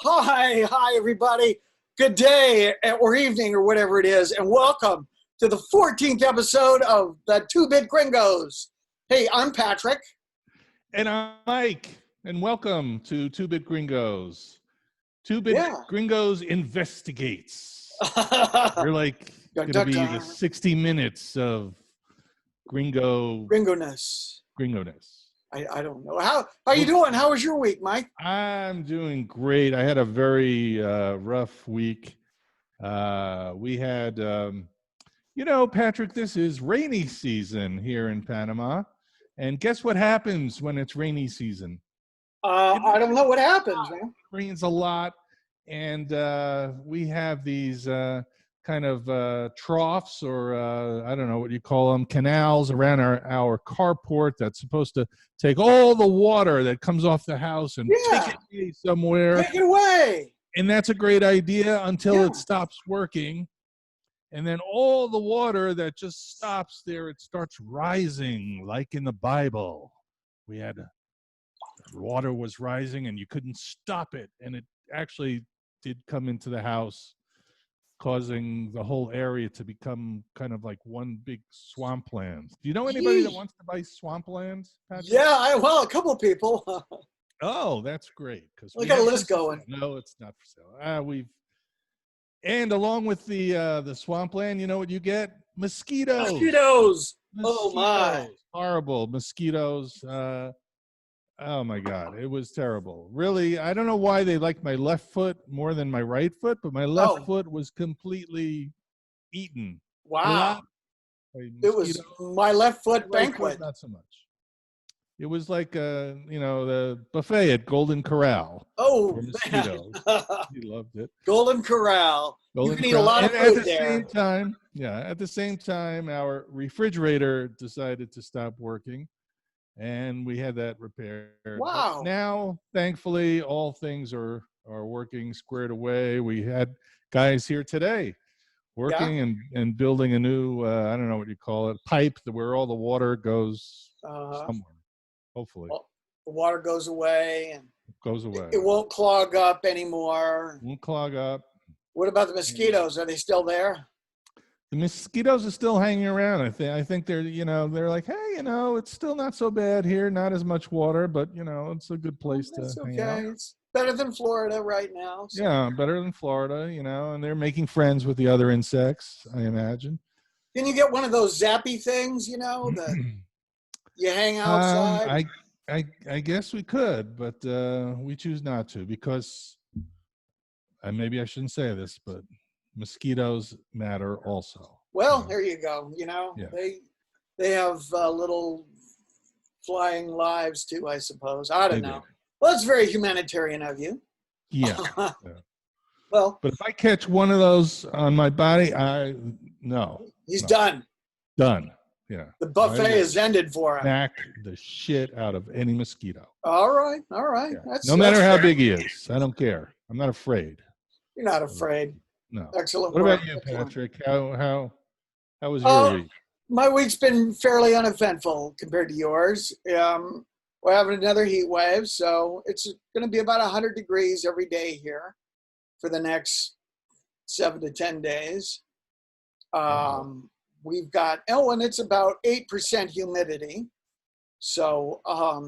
Hi, everybody. Good day or evening or whatever it is, and welcome to the 14th episode of the Bit Gringos. Hey, I'm Patrick. And I'm Mike, and welcome to Bit Gringos. Bit Gringos investigates. You're like going to be the 60 minutes of Gringoness. I don't know. How you doing? How was your week, Mike? I'm doing great. I had a very rough week. We had, Patrick, this is rainy season here in Panama. And guess what happens when it's rainy season? I don't know what happens, man. It rains a lot. And we have these kind of troughs, or I don't know what you call them, canals around our carport that's supposed to take all the water that comes off the house and take it away somewhere. Take it away. And that's a great idea until it stops working. And then all the water that just stops there, it starts rising like in the Bible. Water was rising and you couldn't stop it. And it actually did come into the house, causing the whole area to become kind of like one big swampland. Do you know anybody that wants to buy swampland, Patrick? Yeah, a couple of people. Oh, that's great. We got a list going. No, it's not for sale. And along with the swampland, you know what you get? Mosquitoes. Oh my! Horrible mosquitoes. Oh my God, it was terrible. Really, I don't know why they like my left foot more than my right foot, but my left foot was completely eaten. Wow. It was my left foot banquet. Not so much. It was like the buffet at Golden Corral. Oh, mosquitoes. He loved it. Golden Corral. You can eat a lot of food there. At the same time, our refrigerator decided to stop working. And we had that repaired. Wow. But now, thankfully, all things are working squared away. We had guys here today working and building a new, I don't know what you call it, pipe where all the water goes somewhere, hopefully. Well, the water goes away. It won't clog up anymore. Won't clog up. What about the mosquitoes? Are they still there? The mosquitoes are still hanging around. I think they're like, hey, it's still not so bad here. Not as much water, but it's a good place to hang out. It's better than Florida right now. So. Yeah, better than Florida, and they're making friends with the other insects, I imagine. Can you get one of those zappy things, that you hang outside? I guess we could, but we choose not to because, and maybe I shouldn't say this, but mosquitoes matter also. Well, there you go. They have little flying lives too, I suppose. I don't know. Well, it's very humanitarian of you. Yeah. Well, but if I catch one of those on my body, he's done. Done. Yeah. The buffet is ended for him. Smack the shit out of any mosquito. All right. Yeah. No matter how big he is, I don't care. I'm not afraid. You're not afraid. No. Excellent. What about you, Patrick? How was your week? My week's been fairly uneventful compared to yours. We're having another heat wave, so it's going to be about 100 degrees every day here for the next 7 to 10 days. We've got, and it's about 8% humidity. So, a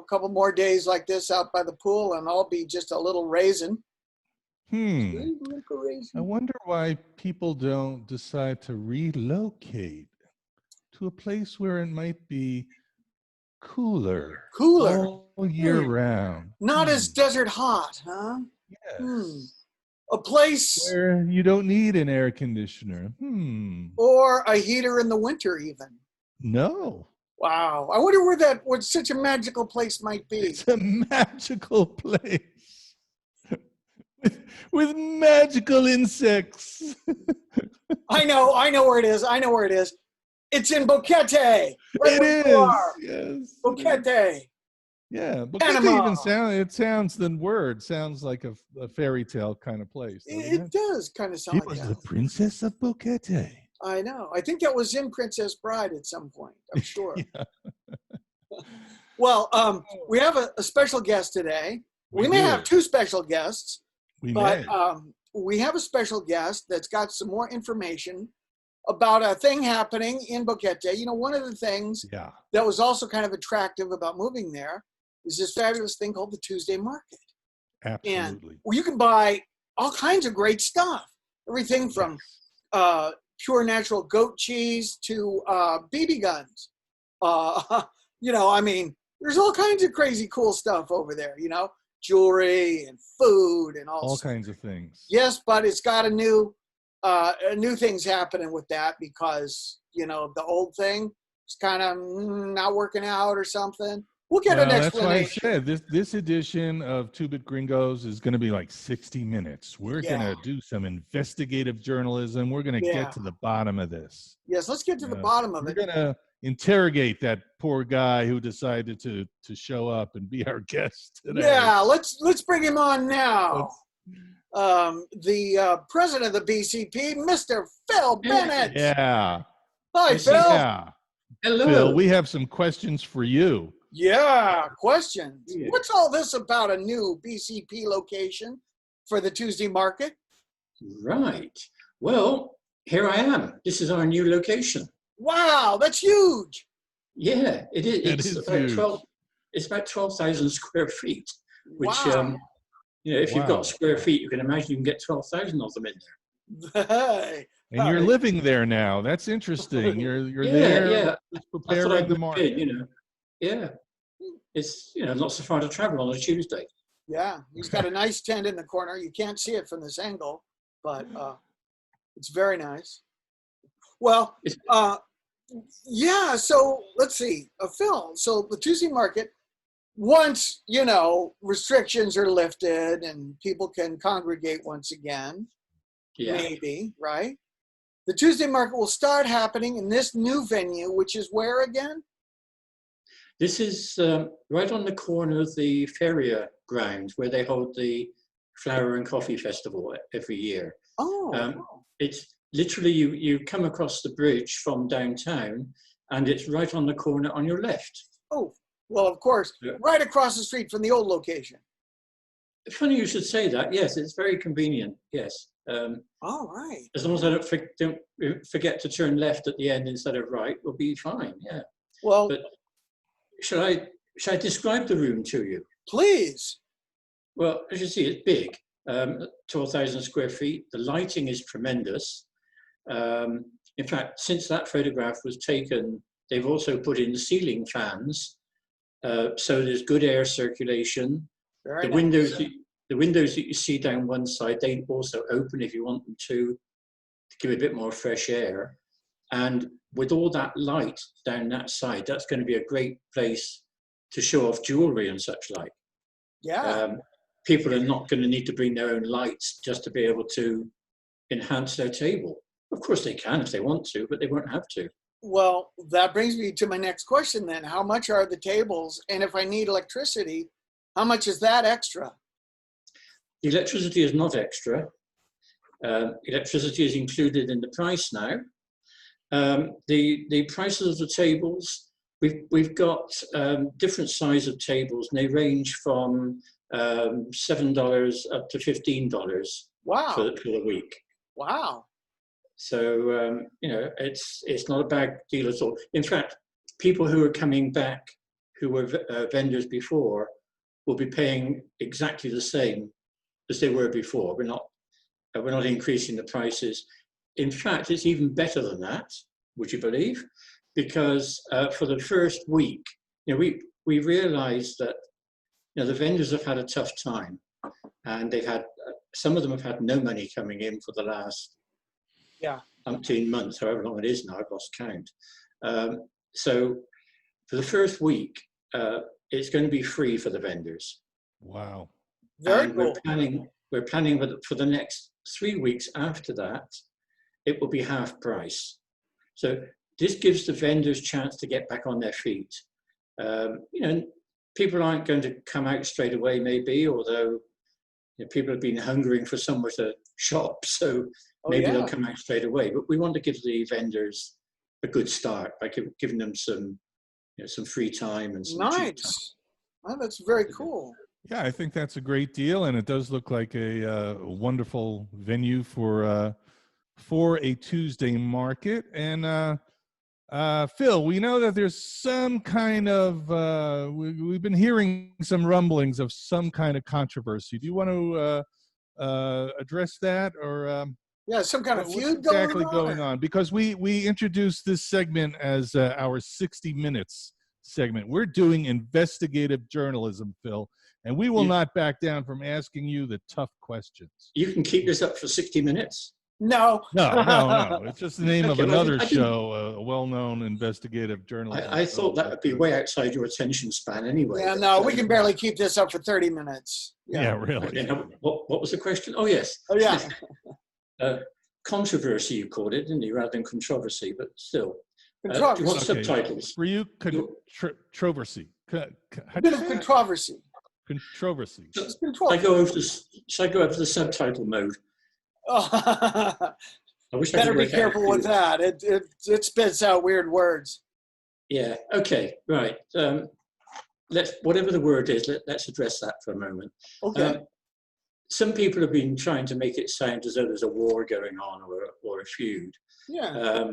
couple more days like this out by the pool, and I'll be just a little raisin. I wonder why people don't decide to relocate to a place where it might be cooler all year round. Not as desert hot, huh? Yes. A place where you don't need an air conditioner. Or a heater in the winter even. No. Wow. I wonder what such a magical place might be. It's a magical place. With magical insects. I know where it is. It's in Boquete. Right. It is. Yes. Boquete. Yeah. Boquete sounds like a fairy tale kind of place. It does kind of sound like that. She was the princess of Boquete. I know. I think that was in Princess Bride at some point. I'm sure. Well, we have a special guest today. We may have two special guests. We but may. we have a special guest that's got some more information about a thing happening in Boquete. You know, one of the things Yeah. that was also kind of attractive about moving there is this fabulous thing called the Tuesday Market. And Absolutely. where you can buy all kinds of great stuff. Everything from pure natural goat cheese to BB guns. You know, I mean, there's all kinds of crazy cool stuff over there, you know, jewelry and food and all kinds of things. Yes, but it's got a new things happening with that because, you know, the old thing is kind of not working out or something. We'll get an explanation. That's why I said this edition of Bit Gringos is going to be like 60 minutes. We're going to do some investigative journalism. We're going to get to the bottom of this. Yes, let's get to the bottom of it. We're going to interrogate that poor guy who decided to show up and be our guest today. Yeah, let's bring him on now. The president of the BCP, Mr. Phil Bennett. Yeah. Hi, Phil. Yeah. Hello. Phil, we have some questions for you. Yeah, questions. Yeah. What's all this about a new BCP location for the Tuesday market? Right. Well, here I am. This is our new location. Wow, that's huge. Yeah, it is. It's about huge. It's about 12,000 square feet, which, wow. You know, if you've got square feet, you can imagine you can get 12,000 of them in there. Hey. And you're living there now. That's interesting. You're there. Yeah. Preparing the market. You know. Yeah. It's, you know, not so far to travel on a Tuesday. Yeah. He's got a nice tent in the corner. You can't see it from this angle, but it's very nice. Well, yeah. So let's see. Phil, so the Tuesday market, once, you know, restrictions are lifted and people can congregate once again, maybe, right? The Tuesday market will start happening in this new venue, which is where again? This is right on the corner of the Feria ground where they hold the Flower and Coffee Festival every year. It's literally, you come across the bridge from downtown and it's right on the corner on your left. Oh, well, of course, right across the street from the old location. Funny you should say that. Yes, it's very convenient. Yes. All right. As long as I don't forget to turn left at the end instead of right, we'll be fine. Yeah. Well, but should I describe the room to you? Please. Well, as you see, it's big. 12,000 square feet. The lighting is tremendous. In fact, since that photograph was taken, they've also put in ceiling fans, so there's good air circulation. The windows that you see down one side, they also open if you want them to give a bit more fresh air. And with all that light down that side, that's going to be a great place to show off jewelry and such like. Yeah. People are not going to need to bring their own lights just to be able to enhance their table. Of course they can if they want to, but they won't have to. Well, that brings me to my next question then. How much are the tables? And if I need electricity, how much is that extra? The electricity is not extra. Electricity is included in the price now. The prices of the tables, we've got different size of tables, and they range from $7 up to $15. Wow. For the week. Wow. So you know, it's not a bad deal at all. In fact, people who are coming back, who were vendors before, will be paying exactly the same as they were before. We're not increasing the prices. In fact, it's even better than that. Would you believe? Because for the first week, you know, we realised that, you know, the vendors have had a tough time, and they've had some of them have had no money coming in for the last 18 months, however long it is now. I've lost count. So for the first week, it's going to be free for the vendors. Wow! Very cool. We're planning for the next 3 weeks after that, it will be half price. So this gives the vendors a chance to get back on their feet. You know, people aren't going to come out straight away, maybe, although, you know, people have been hungering for somewhere to shop, so maybe they'll come out straight away. But we want to give the vendors a good start by giving them some, you know, some free time and some cheap time. Well, that's very cool. Yeah, I think that's a great deal, and it does look like a wonderful venue for a Tuesday market. And Phil, we know that there's some kind of we've been hearing some rumblings of some kind of controversy. Do you want to address that, or Yeah, some kind of what's feud exactly going going on. on? Because we introduced this segment as our 60 Minutes segment. We're doing investigative journalism, Phil, and we will You, not back down from asking you the tough questions. you can keep this up for 60 minutes. No. No. It's just the name of Okay, well, another I didn't. show, a well-known investigative journalism I show. thought that would be way outside your attention span anyway. Yeah, but, no, we can barely keep this up for 30 minutes. Yeah, really. Okay, now, what was the question? Oh, yes. Oh, yeah. Controversy, you called it, didn't you, rather than controversy, but still. Do you Controversy. want Okay. subtitles? For you, controversy. A bit of controversy. Controversy. It's Should I go over to the subtitle mode? Oh, I wish I better could be work out careful how to with do that. It spits out weird words. Yeah. Okay. Right. Whatever the word is, let's address that for a moment. Okay. Some people have been trying to make it sound as though there's a war going on or a feud. Yeah.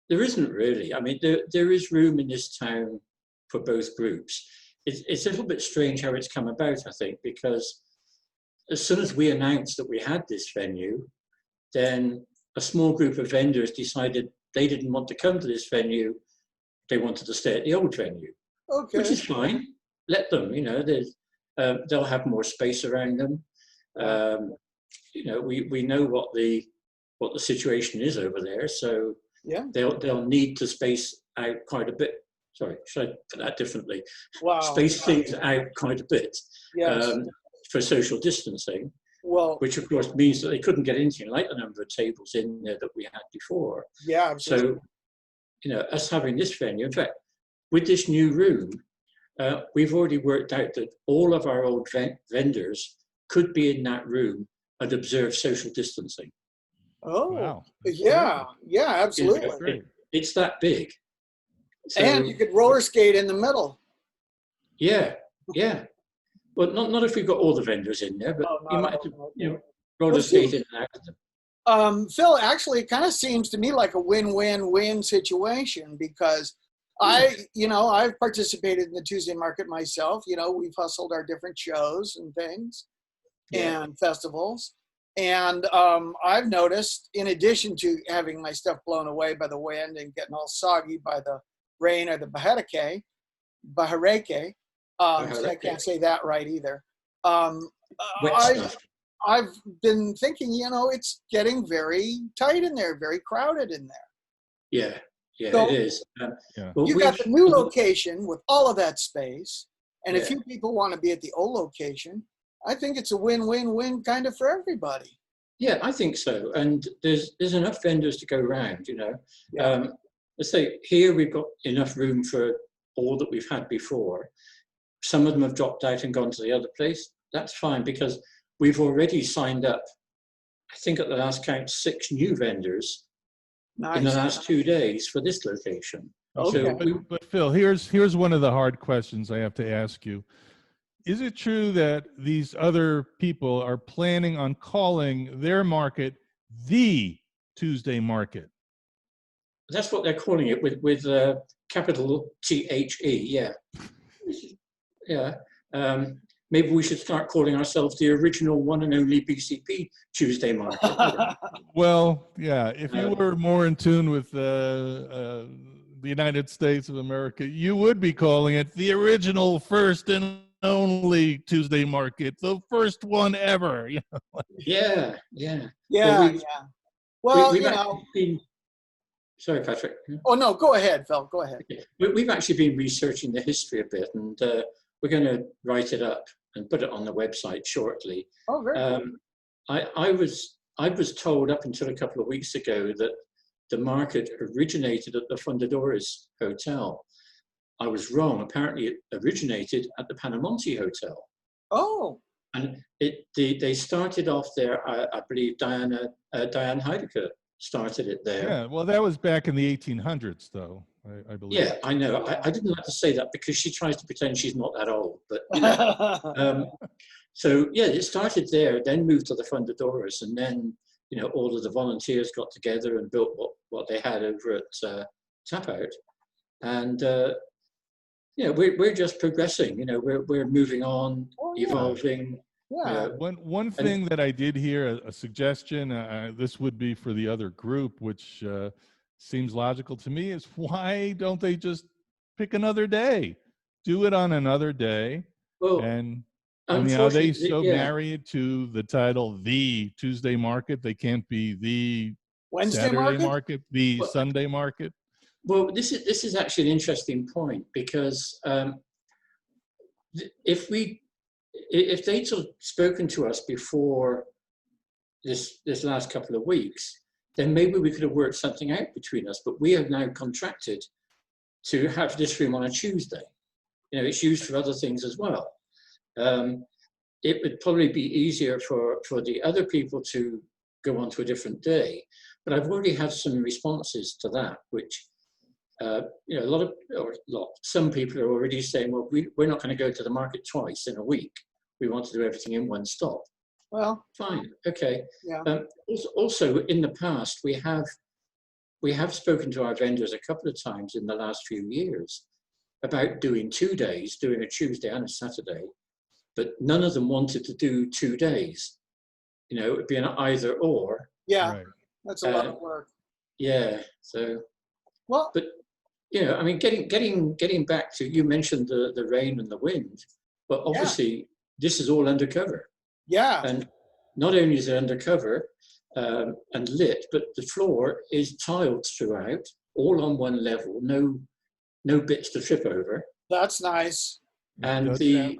There isn't really. I mean, there is room in this town for both groups. It's a little bit strange how it's come about, I think, because as soon as we announced that we had this venue, then a small group of vendors decided they didn't want to come to this venue. They wanted to stay at the old venue, Okay. which is fine. Let them, they'll have more space around them. We know what the situation is over there, so Yeah. they'll need to space out quite a bit. Sorry, should I put that differently? Wow. Space things out quite a bit Yes. for social distancing, Well, which of course means that they couldn't get anything like the number of tables in there that we had before. yeah. Absolutely. So, us having this venue, in fact, with this new room, we've already worked out that all of our old vendors could be in that room and observe social distancing. Oh, Wow. yeah. Yeah, absolutely. Great. It's that big. So, And you could roller skate in the middle. yeah. Well, not if we've got all the vendors in there, but Oh, you not might all have to, of them. roller Well, see, skate in and out of them. Phil, actually, it kind of seems to me like a win-win-win situation because I've participated in the Tuesday market myself. We've hustled our different shows and things and festivals. And I've noticed, in addition to having my stuff blown away by the wind and getting all soggy by the rain or the bahareke, so I can't say that right either. Wet stuff. I've been thinking, it's getting very tight in there, very crowded in there. Yeah, So it is. Yeah. Well, you got the new location with all of that space, and Yeah. if you people want to be at the old location, I think it's a win-win-win kind of for everybody. Yeah, I think so. And there's enough vendors to go around, Yeah. Let's say here we've got enough room for all that we've had before. Some of them have dropped out and gone to the other place. That's fine because we've already signed up, I think at the last count, 6 new vendors in the Nice. last 2 days for this location. Okay. So But Phil, here's one of the hard questions I have to ask you. Is it true that these other people are planning on calling their market the Tuesday market? that's what they're calling it with capital THE. Yeah. Yeah. Maybe we should start calling ourselves the original one and only BCP Tuesday market. Well, yeah. If you were more in tune with the United States of America, you would be calling it the original, first and only Tuesday market, the first one ever. Yeah. Yeah. Well, we've actually been, sorry, Patrick. Oh, no, go ahead, Phil. Go ahead. We've actually been researching the history a bit, and we're going to write it up and put it on the website shortly. Oh, very good. I was told up until a couple of weeks ago that the market originated at the Fundadores Hotel. I was wrong. Apparently, it originated at the Panama Hotel. Oh. And they started off there. I believe Diane Heidegger started it there. Yeah, well, that was back in the 1800s, though. I believe. Yeah, I know. I didn't like to say that because she tries to pretend she's not that old. But you know, so yeah, it started there, then moved to the Fundadores, and then all of the volunteers got together and built what they had over at Tap Out, and we're just progressing. We're moving on, evolving. Yeah. One thing that I did hear, a suggestion, this would be for the other group, which seems logical to me, is why don't they just pick another day? Do it on another day. Well, and I mean, are they so yeah. married to the title, the Tuesday market? They can't be the Wednesday Saturday market? the Sunday market? Well, this is actually an interesting point, because if they'd sort of spoken to us before this last couple of weeks, then maybe we could have worked something out between us. But we have now contracted to have this room on a Tuesday. It's used for other things as well. It would probably be easier for the other people to go on to a different day. But I've already had some responses to that, which some people are already saying, well, we're not going to go to the market twice in a week. We want to do everything in one stop. Well, fine, okay. Yeah. Also, in the past, we have spoken to our vendors a couple of times in the last few years about doing 2 days, doing a Tuesday and a Saturday, but none of them wanted to do 2 days. It would be an either or. Yeah, Right. that's a lot of work. Yeah. So. Well, but I mean, getting back to, you mentioned the rain and the wind, but obviously this is all undercover. Yeah. And not only is it undercover and lit, but the floor is tiled throughout, all on one level, no bits to trip over. That's nice. And the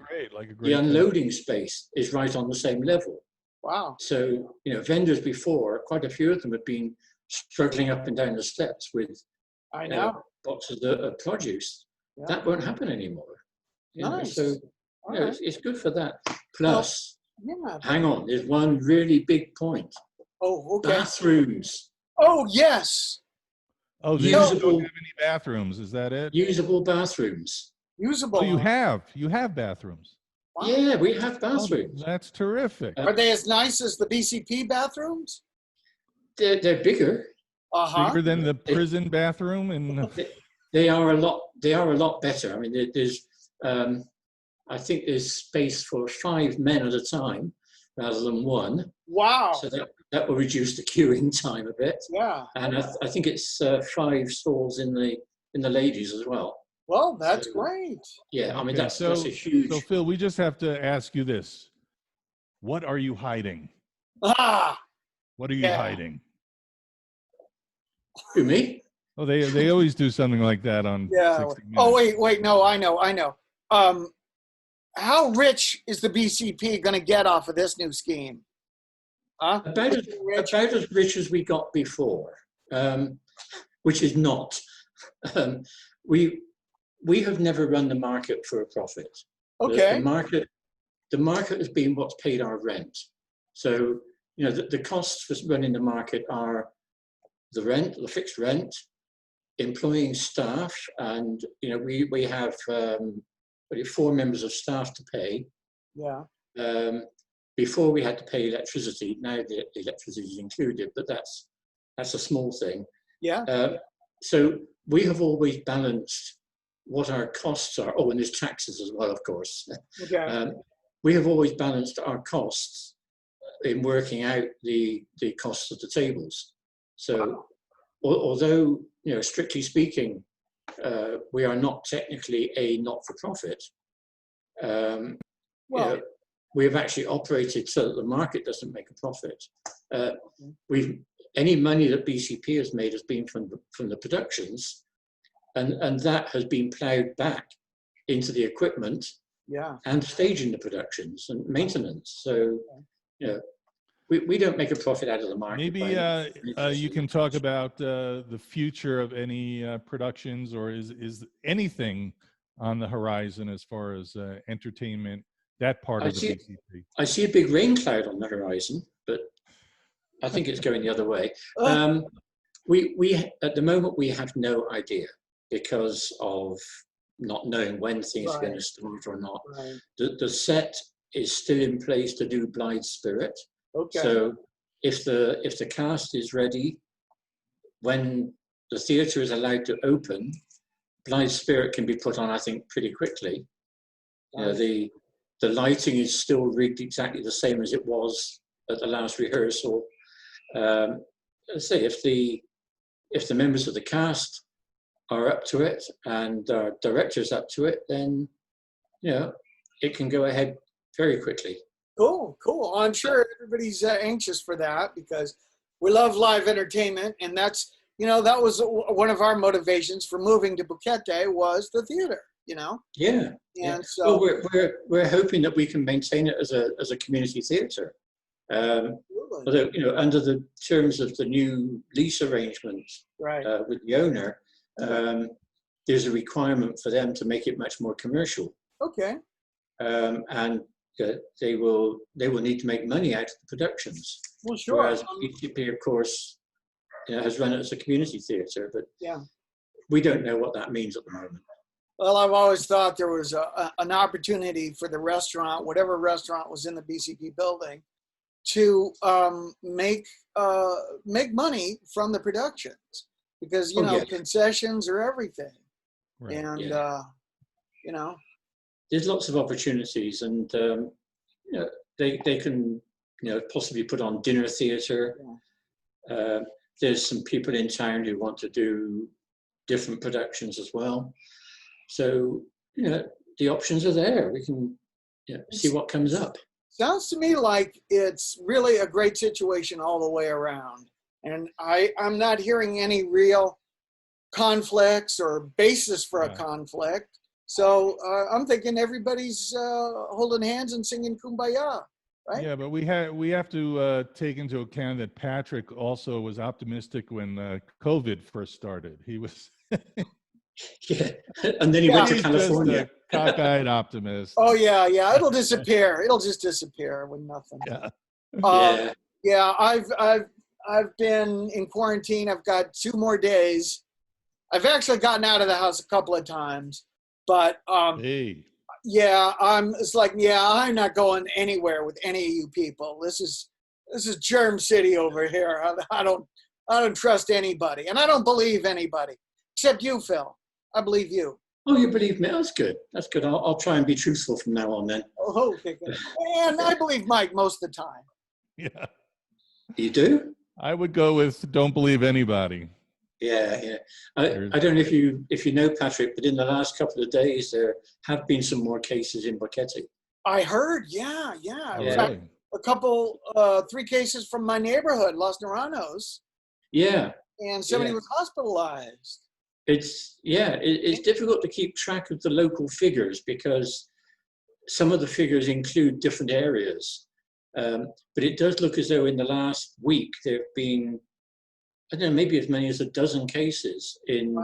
unloading space is right on the same level. Wow. So, vendors before, quite a few of them have been struggling up and down the steps with boxes of produce. Yeah. That won't happen anymore. Nice. So it's good for that. Plus, hang on, there's one really big point. Oh, okay. Bathrooms. Oh, yes. Oh, they don't have any bathrooms. Is that it? Usable bathrooms. Usable. Oh, you have bathrooms. Wow. Yeah, we have bathrooms. Oh, that's terrific. Are they as nice as the BCP bathrooms? They're bigger. Bigger than the prison bathroom, and they are a lot better. I mean, there's I think there's space for 5 men at a time rather than 1. Wow. So that will reduce the queuing time a bit. Yeah. And I think it's 5 stalls in the ladies as well. Well, that's great. Yeah, I mean, that's a huge. So Phil, we just have to ask you this: what are you hiding? What are you hiding? Who, me? Oh, they always do something like that on 60 Minutes. Oh, wait, no, I know. How rich is the BCP going to get off of this new scheme? Huh? About as rich as we got before, which is not. We have never run the market for a profit. Okay. The market has been what's paid our rent. So, the costs for running the market are the rent, the fixed rent, employing staff, and we have 4 members of staff to pay. Yeah. Before we had to pay electricity. Now the electricity is included, but that's a small thing. Yeah. So we have always balanced what our costs are. Oh, and there's taxes as well, of course. Okay. We have always balanced our costs in working out the costs of the tables. So, although strictly speaking, we are not technically a not-for-profit. We have actually operated so that the market doesn't make a profit. Any money that BCP has made has been from the productions, and that has been ploughed back into the equipment and staging the productions and maintenance. So, we don't make a profit out of the market. Maybe you can talk about the future of any productions, or is anything on the horizon as far as entertainment, that part of the BCP? I see a big rain cloud on the horizon, but I think it's going the other way. We at the moment we have no idea. because of not knowing when things are going to start or not. The set is still in place to do Blithe Spirit. Okay. So if the cast is ready, when the theatre is allowed to open, Blithe Spirit can be put on, I think, pretty quickly. The lighting is still rigged exactly the same as it was at the last rehearsal. Let's say if the members of the cast are up to it and our director's up to it, then it can go ahead very quickly. Cool. I'm sure everybody's anxious for that because we love live entertainment, and that's that was one of our motivations for moving to Phuket was the theater. Yeah. And so we're hoping that we can maintain it as a community theatre. Although under the terms of the new lease arrangements with the owner, there's a requirement for them to make it much more commercial. Okay. And they will need to make money out of the productions. Well, sure. Whereas BTP, of course, has run it as a community theatre, but we don't know what that means at the moment. Well, I've always thought there was an opportunity for the restaurant, whatever restaurant was in the BCP building, to make money from the productions because concessions are everything, and there's lots of opportunities, and they can possibly put on dinner theatre. There's some people in town who want to do different productions as well, so the options are there. We can see what comes up. Sounds to me like it's really a great situation all the way around. And I'm not hearing any real conflicts or basis for a conflict. So I'm thinking everybody's holding hands and singing Kumbaya, right? Yeah, but we have to take into account that Patrick also was optimistic when COVID first started. He was... and then he went to California. Just a cockeyed optimist. Oh yeah, it'll disappear. It'll just disappear with nothing. I've been in quarantine. I've got 2 more days. I've actually gotten out of the house a couple of times, but I'm not going anywhere with any of you people. This is germ city over here. I don't trust anybody, and I don't believe anybody except you, Phil. I believe you. Oh, you believe me? That's good. That's good. I'll try and be truthful from now on then. Oh, okay. And I believe Mike most of the time. Yeah. You do? I would go with don't believe anybody. Yeah. I don't know if you know, Patrick, but in the last couple of days there have been some more cases in Phuket. I heard. Yeah. In fact, a couple, 3 cases from my neighborhood, Los Naranjos. Yeah. And somebody was hospitalized. It's difficult to keep track of the local figures because some of the figures include different areas. But it does look as though in the last week there have been, I don't know, maybe as many as a dozen cases in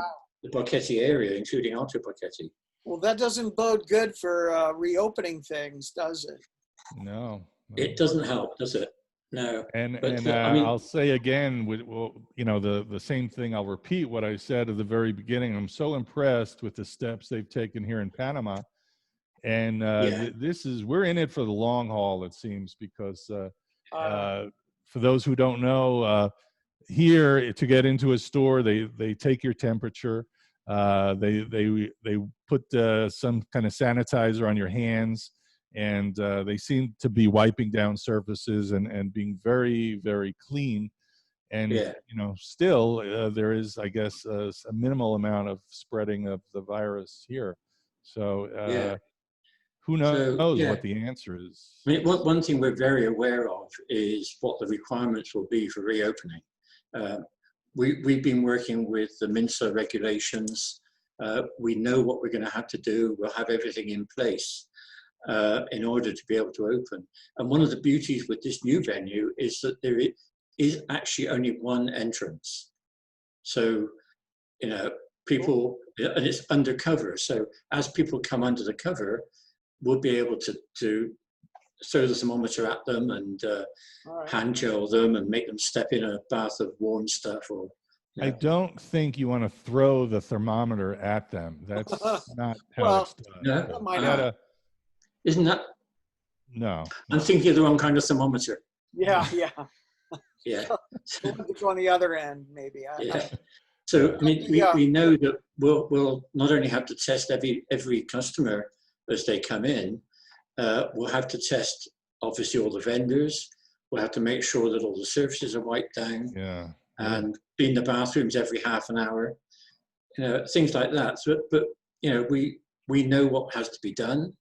the Phuket area, including Alto Phuket. Well, that doesn't bode good for reopening things, does it? No. It doesn't help, does it? No. I'll say again, the same thing. I'll repeat what I said at the very beginning. I'm so impressed with the steps they've taken here in Panama, and we're in it for the long haul. It seems because for those who don't know, here to get into a store, they take your temperature. They put some kind of sanitizer on your hands. And they seem to be wiping down surfaces and being very, very clean. And, still there is, I guess, a minimal amount of spreading of the virus here. So who knows what the answer is? I mean, one thing we're very aware of is what the requirements will be for reopening. We've been working with the MINSA regulations. We know what we're going to have to do. We'll have everything in place in order to be able to open. And one of the beauties with this new venue is that there is actually only one entrance. So, people, and it's undercover. So as people come under the cover, we'll be able to throw the thermometer at them and hand gel them and make them step in a bath of warm stuff or, I don't think you want to throw the thermometer at them. That's not how Well, it's done. No, So might you not. gotta- isn't that? no. I'm thinking of the wrong kind of thermometer. Yeah, yeah. Yeah. The one that's on the other end, maybe. Yeah. So I mean, we know that we'll not only have to test every customer as they come in, we'll have to test obviously all the vendors. We'll have to make sure that all the surfaces are wiped down Yeah. and clean the bathrooms every half an hour. Things like that. So, but we know what has to be done,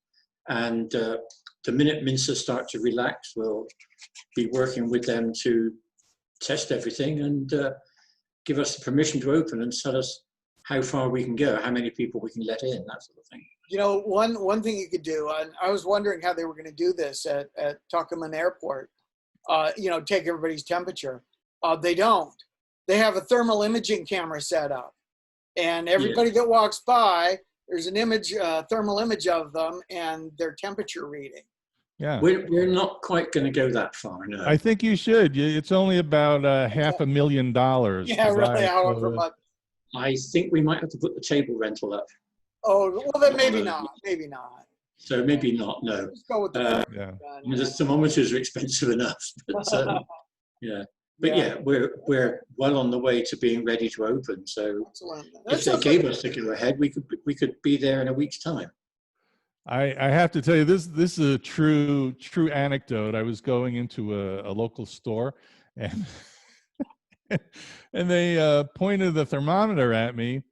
and the minute Mincer start to relax, we'll be working with them to test everything and give us the permission to open and tell us how far we can go, how many people we can let in, that sort of thing. One thing you could do, and I was wondering how they were going to do this at Tucumán Airport, take everybody's temperature. They don't. They have a thermal imaging camera set up, and everybody that walks by, there's an thermal image of them and their temperature reading. Yeah. We're not quite going to go that far, no. I think you should. It's only about $500,000. Yeah, really, however much. I think we might have to put the table rental up. Oh, well, then maybe not. Maybe not. So maybe not, no. Just go with the Yeah. I mean, the thermometers are expensive enough. But, yeah. But yeah, we're well on the way to being ready to open. So Excellent. if they gave us the go ahead, we could be there in a week's time. I have to tell you, this is a true anecdote. I was going into a local store, and and they pointed the thermometer at me,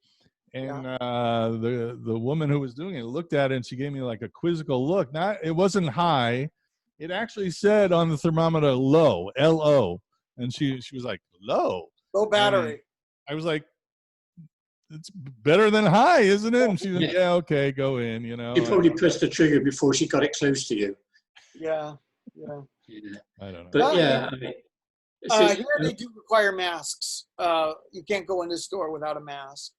and the woman who was doing it looked at it, and she gave me like a quizzical look. It wasn't high. It actually said on the thermometer low, L-O, and she was like, low battery. And I was like, it's better than high, isn't it? And she was like, yeah, okay, go in, You probably pressed the trigger before she got it close to you. Yeah. I don't know. But yeah, here they do require masks. You can't go in the store without a mask.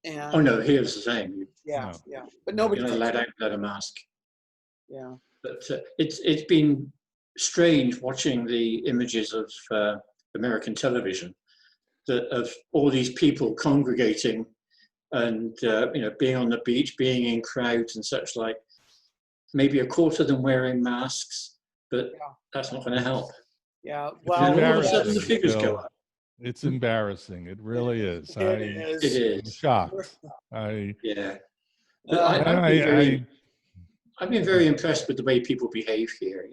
And oh no, here's the same. Yeah. But nobody You're not allowed out without a mask. Yeah. But it's been strange watching the images of American television, of all these people congregating and being on the beach, being in crowds and such like. Maybe a quarter of them wearing masks, but that's not going to help. Yeah, well, all of a sudden the figures go up. It's embarrassing. It really is. It is. I'm shocked. Yeah. I've been very impressed with the way people behave here.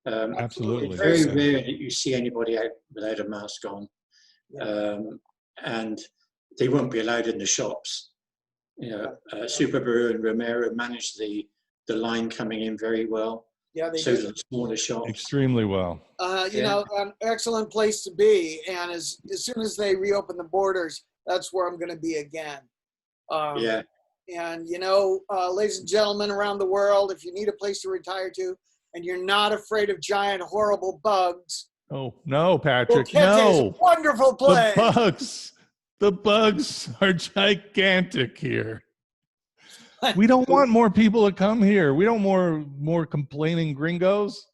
Absolutely. It's very rare that you see anybody out without a mask on. And they won't be allowed in the shops. Superbrew and Romero manage the line coming in very well. Yeah, they so do. The smaller shops. Extremely well. An excellent place to be. And as soon as they reopen the borders, that's where I'm going to be again. And, ladies and gentlemen around the world, if you need a place to retire to and you're not afraid of giant, horrible bugs. Oh, no, Patrick, Boquete is a no. wonderful place. The bugs are gigantic here. We don't want more people to come here. We don't more complaining gringos.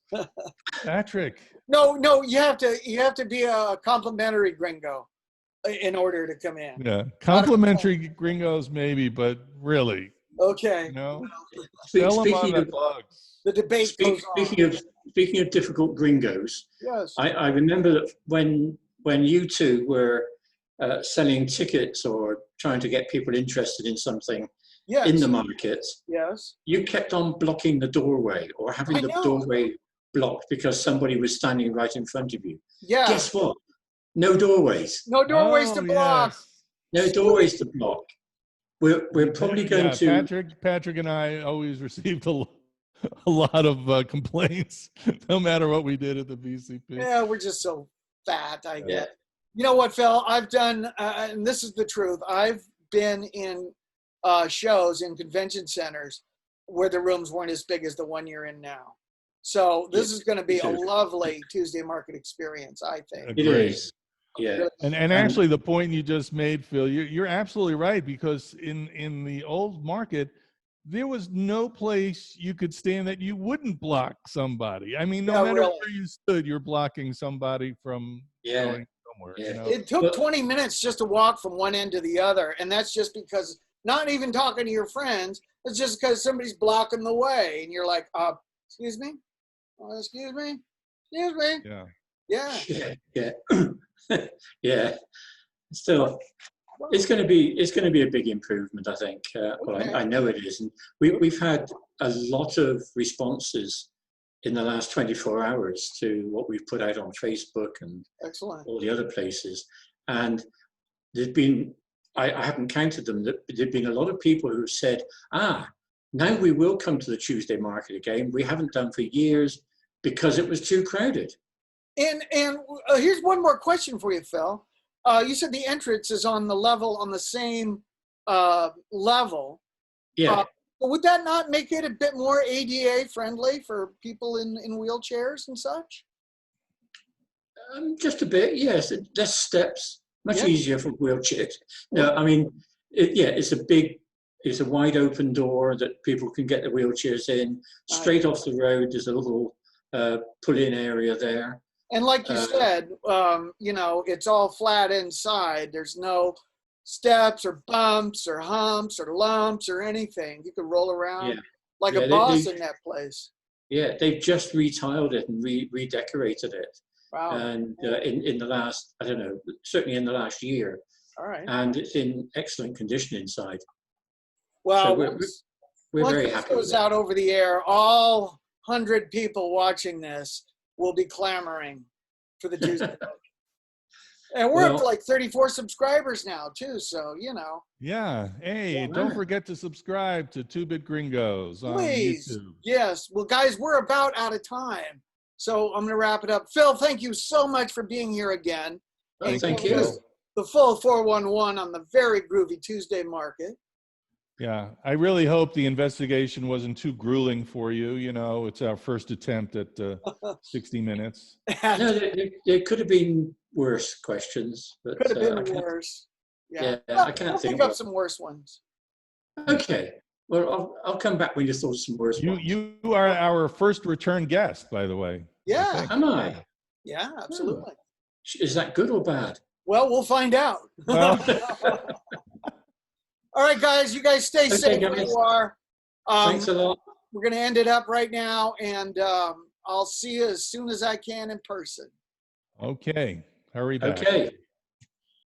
Patrick. No, you have to be a complimentary gringo in order to come in. Yeah, complimentary gringos maybe, but really. Okay. Speaking of bugs. The debate goes on. Speaking of difficult gringos, yes. I remember that when you two were selling tickets or trying to get people interested in something in the market, you kept on blocking the doorway or having the doorway blocked because somebody was standing right in front of you. Yeah. Guess what? No doorways. No doorways to block. Yes. No doorways to block. We're probably going to. Patrick and I always received a lot of complaints, no matter what we did at the BCP. Yeah, we're just so fat. I get. You know what, Phil? I've done, and this is the truth. I've been in shows in convention centers where the rooms weren't as big as the one you're in now. So this is going to be a lovely Tuesday market experience, I think. It is. Yeah. And actually, the point you just made, Phil, you're absolutely right, because in the old market, there was no place you could stand that you wouldn't block somebody. I mean, no matter where you stood, you're blocking somebody from going somewhere. Yeah. You know, It took 20 minutes just to walk from one end to the other. And that's just because not even talking to your friends. It's just because somebody's blocking the way. And you're like, excuse me? Excuse me? Excuse me? yeah. Yeah. Yeah. Yeah. Still, it's going to be a big improvement, I think. Well, Okay. I know it is, and we've had a lot of responses in the last 24 hours to what we've put out on Facebook and Excellent. all the other places. And there's been, I haven't counted them, there've been a lot of people who said, now we will come to the Tuesday market again. We haven't done for years because it was too crowded. And here's one more question for you, Phil. You said the entrance is on the same level. Yeah. But would that not make it a bit more ADA friendly for people in wheelchairs and such? Just a bit, yes. Less steps, much Yeah. easier for wheelchairs. No, I mean, it's a wide open door that people can get their wheelchairs in. Straight off the road, there's a little pull-in area there. And like you said, it's all flat inside. There's no steps or bumps or humps or lumps or anything. You could roll around like a boss in that place. Yeah, they've just retiled it and redecorated it. Wow. And in the last, I don't know, certainly in the last year. All right. And it's in excellent condition inside. Well, so we're very once happy. this goes out over the air, all 100 people watching this will be clamoring for the Tuesday. And we're up to like 34 subscribers now too, so Yeah. Hey, don't forget to subscribe to Bit Gringos on please. YouTube. Yes. Well, guys, we're about out of time, so I'm going to wrap it up. Phil, thank you so much for being here again. Oh, thank you. The full 411 on the very groovy Tuesday market. Yeah, I really hope the investigation wasn't too grueling for you. You know, it's our first attempt at 60 minutes. No, there could have been worse questions. But, could have been worse. Yeah, I can't think of some worse ones. Okay, well, I'll come back when you thought of some worse ones. You are our first return guest, by the way. Yeah. Am I? Yeah, absolutely. Is that good or bad? Well, we'll find out. Well, all right, guys, you guys stay safe where you are. Thanks a lot. We're going to end it up right now, and I'll see you as soon as I can in person. okay. Hurry back. Okay.